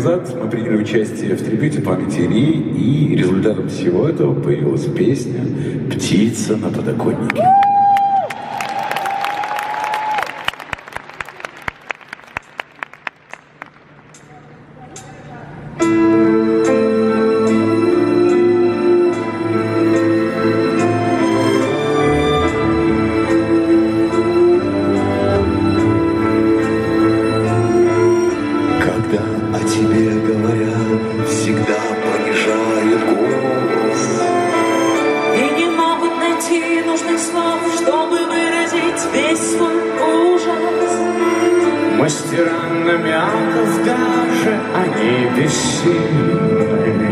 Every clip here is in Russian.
назад мы приняли участие в трибюте памяти Ильи, и результатом всего этого появилась песня «Птица на подоконнике». Мастера намеков даже они бессильны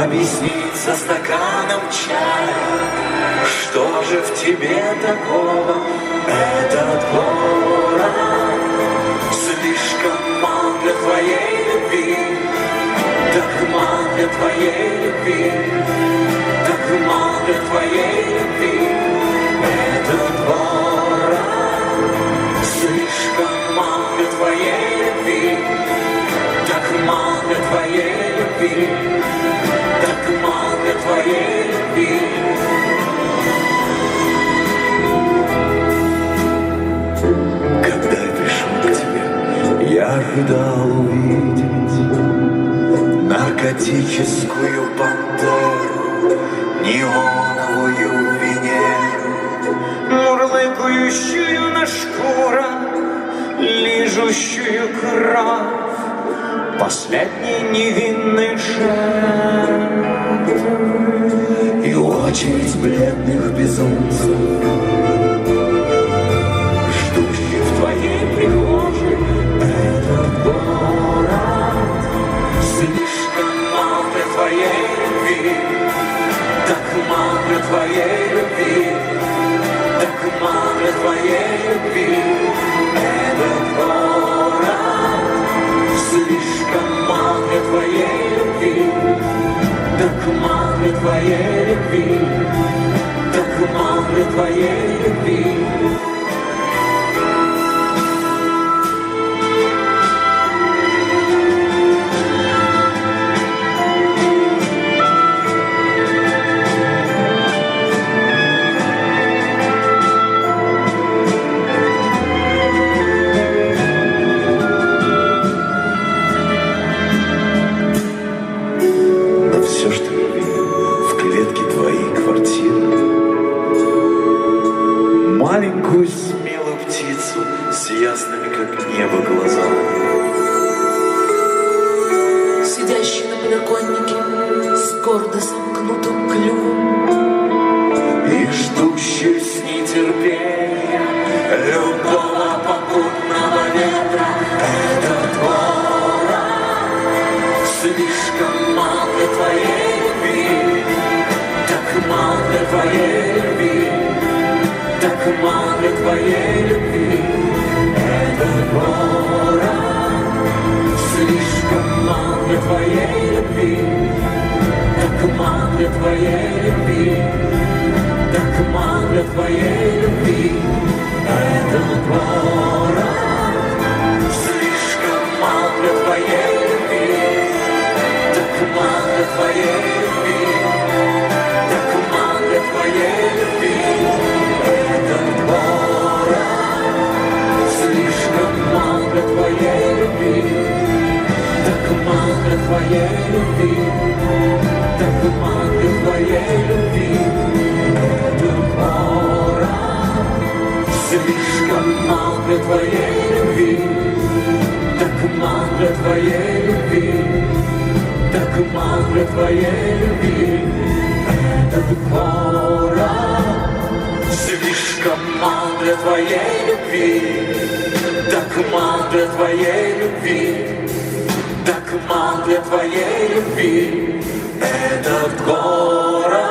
объяснить со стаканом чая, что же в тебе такого. Этот город слишком мал для твоей любви, так мал для твоей любви, так мал для твоей любви. Этот город слишком мал для твоей любви, так мал для твоей любви, так мал для твоей любви. Когда я пришел к тебе, я ожидал увидеть наркотическую пантеру, неоновую Венеру, мурлыкающую на шкурах, лижущую кровь, последний невинный жертв и очередь бледных безумцев, ждущих в твоей прихожей. Этот город слишком мал для твоей любви, так мал для твоей любви, так мал для твоей любви. Этот город слишком мал для твоей любви, так мал для твоей любви, так мал для твоей любви. Маленькую смелую птицу с ясными, как небо, глазами, сидящий на подоконнике с гордо сомкнутым клювом и ждущий с нетерпением любого попутного ветра. Этот город слишком мал для твоей любви, так мал для твоей любви, так мал для твоей любви. Этот город слишком мал для твоей любви, так мал для твоей любви, так мал для твоей любви. Этот город слишком мал для твоей любви, так мал для твоей любви, так мал для твоей любви. Этот город слишком мал для твоей любви, так мал для твоей любви, так мал для твоей любви. Этот город слишком мал для твоей любви, так мал для твоей любви, так мал для твоей любви. Этот город слишком мал для твоей любви, так мал для твоей любви, так мал для твоей любви. Этот город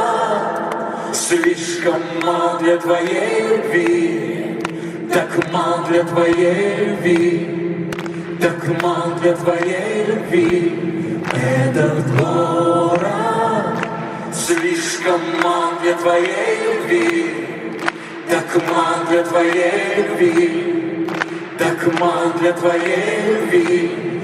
слишком мал для твоей любви, так мал для твоей любви, так мал для твоей любви. Этот город слишком мал для твоей любви, так мал для твоей любви, так мал для твоей любви.